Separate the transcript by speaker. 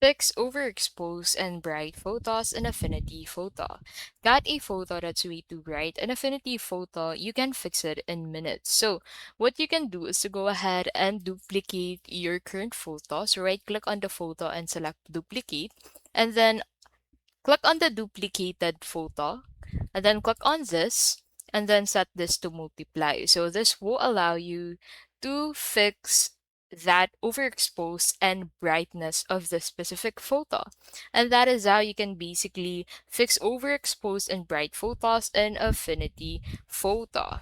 Speaker 1: Fix overexposed and bright photos in Affinity Photo. Got a photo that's way too bright in Affinity Photo, you can fix it in minutes. So what you can do is to go ahead and duplicate your current photo. So right click on the photo and select duplicate, and then click on the duplicated photo, and then click on this, and then set this to multiply. So this will allow you to fix that overexposed and brightness of the specific photo. And that is how you can basically fix overexposed and bright photos in Affinity Photo.